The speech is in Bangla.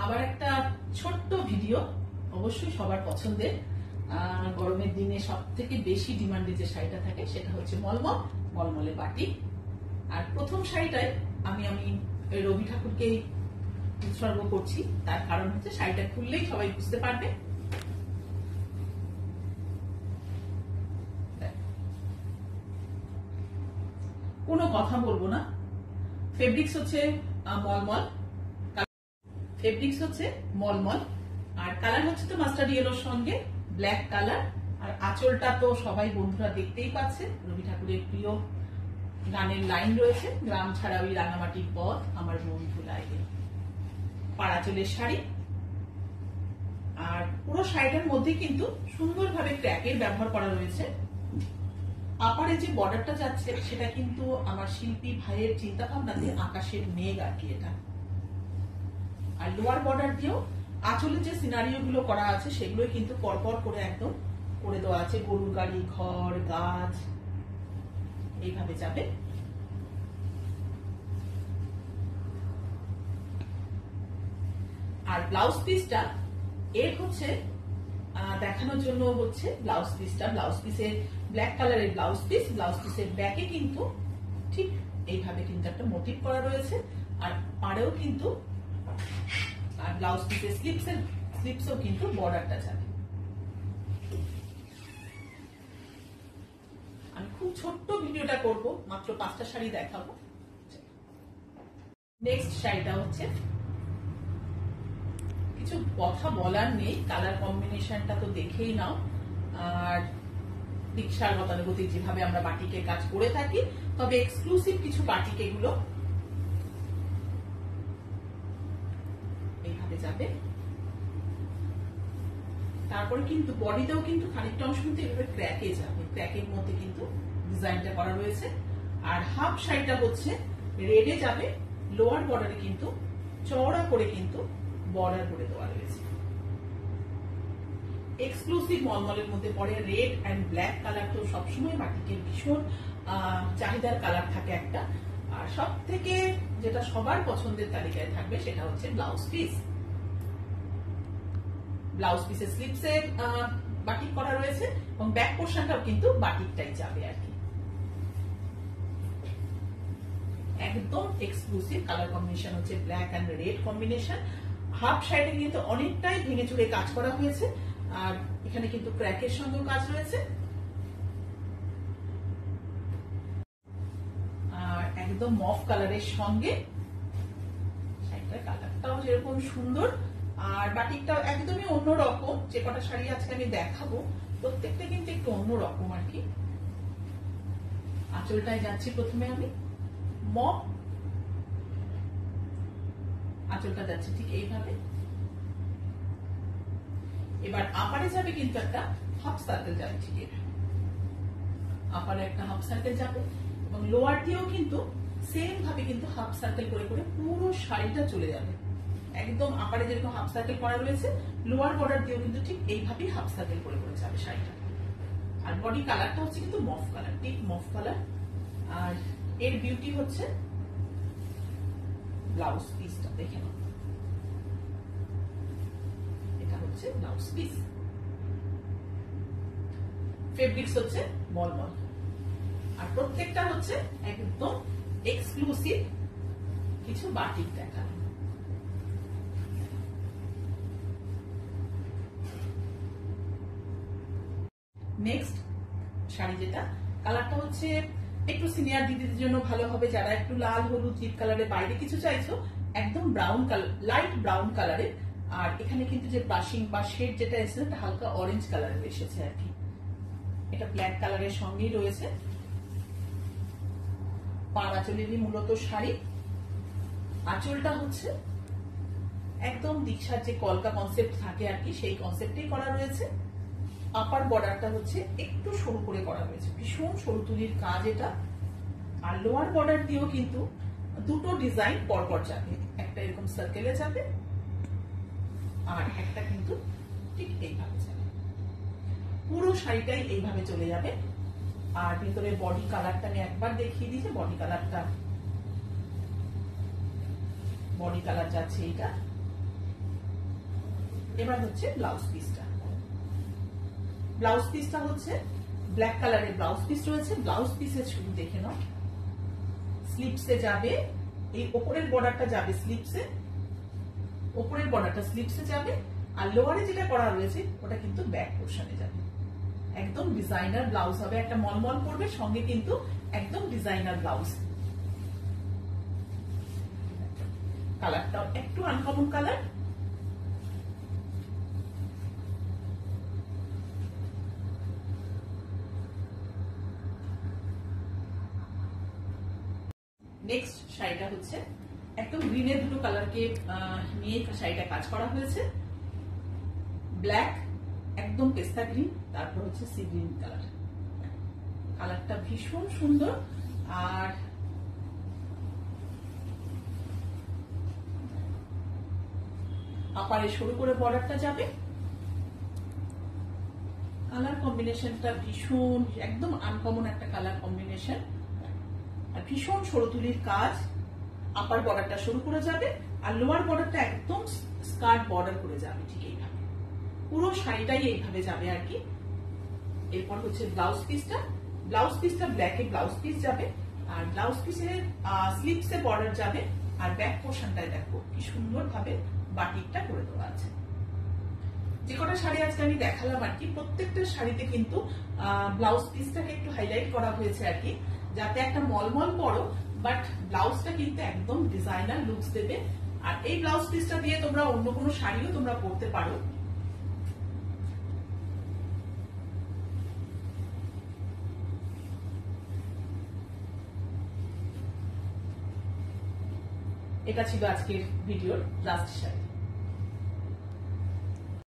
আবার একটা ছোট্ট ভিডিও, অবশ্যই সবার পছন্দের। গরমের দিনে সব থেকে বেশি ডিমান্ডে যে শাড়িটা থাকে সেটা হচ্ছে মলমল, মলমলে বাটি। আর প্রথম শাড়িটাই আমি রবি ঠাকুরকেই উৎসর্গ করছি, তার কারণ হচ্ছে শাড়িটা খুললেই সবাই বুঝতে পারবে। কোনো কথা বলবো না। ফেব্রিক্স হচ্ছে মলমল, মলমল, আর কালার হচ্ছে তো মাস্টার্ড ইয়েলোর সঙ্গে ব্ল্যাক কালার। আর আঁচলটা তো সবাই বন্ধুরা দেখতেই পাচ্ছে, রবি ঠাকুরের প্রিয় গানের লাইন রয়েছে, গ্রাম ছাড়া ওই রাঙামাটির পথ আমার বন্ধু লাগে। পাড়াচলের শাড়ি, আর পুরো শাড়িটার মধ্যে কিন্তু সুন্দরভাবে ক্র্যাকের ব্যবহার করা রয়েছে। আপারে যে বর্ডারটা যাচ্ছে সেটা কিন্তু আমার শিল্পী ভাইয়ের চিন্তা ভাবনাতে আকাশের মেঘ আর কি এটা। আর লোয়ার বর্ডার দিয়েও আঁচলে যে সিনারিও গুলো করা আছে সেগুলো কিন্তু পরপর করে একদম করে দেওয়া আছে, গরুর গাড়ি, ঘর, গাছ, এইভাবে যাবে। আর ব্লাউজ পিসটা এর হচ্ছে দেখানোর জন্য হচ্ছে ব্লাউজ পিসে ব্ল্যাক কালারের ব্লাউজ পিসের ব্যাকে কিন্তু ঠিক এইভাবে কিন্তু একটা মোটিভ করা রয়েছে। আর পাড়েও কিন্তু, আর ব্লাউজ পিসের স্লিপসও কিন্তু বর্ডারটা যাবে। আমি খুব ছোট্ট ভিডিওটা করব, মাত্র 5টা শাড়ি দেখাবো। নেক্সট শাড়িটা হচ্ছে, কিছু কথা বলার নেই, কালার কম্বিনেশনটা তো দেখেই নাও। আর রিক্সার গতানুগতিক যেভাবে আমরা বাটিকের কাজ করে থাকি, তবে এক্সক্লুসিভ কিছু বাটিক এগুলো এইভাবে যাবে। তারপরে কিন্তু বডিতেও কিন্তু খানিকটা অংশ কিন্তু এভাবে ক্র্যাকে যাবে, ক্র্যাকের মধ্যে কিন্তু ডিজাইনটা করা রয়েছে। আর হাফ শাড়িটা হচ্ছে রেডে যাবে, লোয়ার বর্ডারে কিন্তু চওড়া করে কিন্তু বর্ডার করে দেওয়া রয়েছে। এক্সক্লুসিভ মলমলের মধ্যে পড়ে রেড অ্যান্ড ব্ল্যাক কালার, তো সবসময় বাটিকের ভীষণ চাহিদার কালার থাকে একটা। আর সব থেকে যেটা সবার পছন্দের তালিকায় থাকবে সেটা হচ্ছে ব্লাউজ পিসের স্লিপসে বাটিক করা রয়েছে, এবং ব্যাক পোর্শনটাও কিন্তু বাটিকটাই যাবে আর কি। একদম এক্সক্লুসিভ কালার কম্বিনেশন হচ্ছে black and red combination. Half শাড়িতে কিন্তু অনেকটাই ভেঙে চুরে কাজ করা হয়েছে, আর এখানে কিন্তু ক্র্যাকের সঙ্গেও কাজ রয়েছে। আর একদম মফ কালারের সঙ্গে শাড়িটার কালারটাও যেরকম সুন্দর, আর বাটিকটাও একদমই অন্যরকম। যে কটা শাড়ি আজকে আমি দেখাবো প্রত্যেকটা কিন্তু একটু অন্যরকম আর কি। আঁচলটায় যাচ্ছি প্রথমে আমি, মফ আঁচলটা যাচ্ছে ঠিক এইভাবে। এবার আপারে যাবে কিন্তু একটা হাফ সার্কেল যাবে, ঠিক এইভাবে আপারে একটা হাফ সার্কেল যাবে, এবং লোয়ার দিয়েও কিন্তু সেম ভাবে কিন্তু হাফ সার্কেল করে করে পুরো শাড়িটা চলে যাবে। একদম আপারে যেরকম হাফ সার্কেল করা রয়েছে, লোয়ার বর্ডার দিয়েও কিন্তু ঠিক এইভাবেই হাফ সার্কেল করে করে যাবে শাড়িটা। আর বডি কালারটা হচ্ছে কিন্তু mauve colour, deep mauve colour. আর এর বিউটি হচ্ছে ব্লাউজ পিসটা, দেখে নাও, এটা হচ্ছে ব্লাউজ পিস। ফেব্রিক্স হচ্ছে মলমল, আর প্রত্যেকটা হচ্ছে একদম এক্সক্লুসিভ কিছু বাটিক দেখা। নেক্সট শাড়ি যেটা, কালারটা হচ্ছে একটু সিনিয়র দিদিদের জন্য ভালো হবে, যারা একটু লাল হলুদ ডিপ কালারের বাইরে কিছু চাইছো, একদম ব্রাউন কালার, লাইট ব্রাউন কালারের। আর এখানে কিন্তু যে ব্রাশিং বা শেড যেটা এসেছে এটা হালকা অরেঞ্জ কালারের এসেছে আর কি। এটা ব্ল্যাক কালারের সঙ্গেই রয়েছে। পাড় আঁচলেরই মূলত শাড়ি। আঁচলটা হচ্ছে একদম দীক্ষার যে কলকা কনসেপ্ট থাকে আর কি, সেই কনসেপ্টেই করা রয়েছে। আপার বর্ডারটা হচ্ছে একটু সরু করে করা হয়েছে, ভীষণ সরু তুলির কাজ এটা। আর লোয়ার বর্ডার দিয়েও কিন্তু দুটো ডিজাইন পরপর যাবে, একটা এরকম সার্কেলে যাবে, আর একটা কিন্তু ঠিক এইভাবে যাবে। পুরো শাড়িটাই এইভাবে চলে যাবে। আর ভিতরে বডি কালারটা আমি একবার দেখিয়ে দিয়েছি, বডি কালার যাচ্ছে এইটা। এবার হচ্ছে ব্লাউজ পিসটা। ব্লাউজ পিসটা হচ্ছে ব্ল্যাক কালারের ব্লাউজ পিস রয়েছে। ব্লাউজ পিসের ছবি দেখে নাও। স্লিপসে যাবে, এই ওপরের বর্ডারটা যাবে স্লিপসে, ওপরের বর্ডারটা স্লিপসে যাবে, আর লোয়ারে যেটা করা রয়েছে ওটা কিন্তু ব্যাক পোর্শনে যাবে। একদম ডিজাইনার ব্লাউজ হবে, একটা মলমল করবে, সঙ্গে কিন্তু একদম ডিজাইনার ব্লাউজ। কালারটাও একটু আনকমন কালার। নেক্সট শাড়িটা হচ্ছে একদম গ্রিনের দুটো কালারকে নিয়ে শাড়িটা কাজ করা হয়েছে। ব্ল্যাক, একদম পেস্তা গ্রিন, তারপর হচ্ছে সি গ্রিন কালার। কালারটা ভীষণ সুন্দর। আর আপারে সরু করে বর্ডারটা যাবে। কালার কম্বিনেশনটা ভীষণ একদম আনকমন একটা কালার কম্বিনেশন, আর ভীষণ সরু তুলির কাজ। আপার বর্ডারটা সরু করে যাবে, আর লোয়ার বর্ডারটা একদম স্কার্ট বর্ডার করে যাবে, ঠিক এইভাবে পুরো শাড়িটাই এইভাবে যাবে আর কি। এরপর হচ্ছে ব্লাউজ পিসটা। ব্লাউজ পিসটা ব্ল্যাকে ব্লাউজ পিস যাবে, আর ব্লাউজ পিসের স্লিপসে বর্ডার যাবে, আর ব্যাক পোর্শনটায় দেখো কি সুন্দর ভাবে বাটিকটা করে দেওয়া আছে। যে কটা শাড়ি আজকে আমি দেখালাম আর কি, প্রত্যেকটা শাড়িতে কিন্তু ব্লাউজ পিসটাকে একটু হাইলাইট করা হয়েছে আর কি, যাতে একটা মলমল পরো বাট ব্লাউজটা কিন্তু একদম ডিজাইনার লুকস দেবে। আর এই ব্লাউজ পিসটা দিয়ে তোমরা অন্য কোনো শাড়িও তোমরা পরতে পারো। এটা ছিল আজকের ভিডিওর লাস্ট শাড়ি।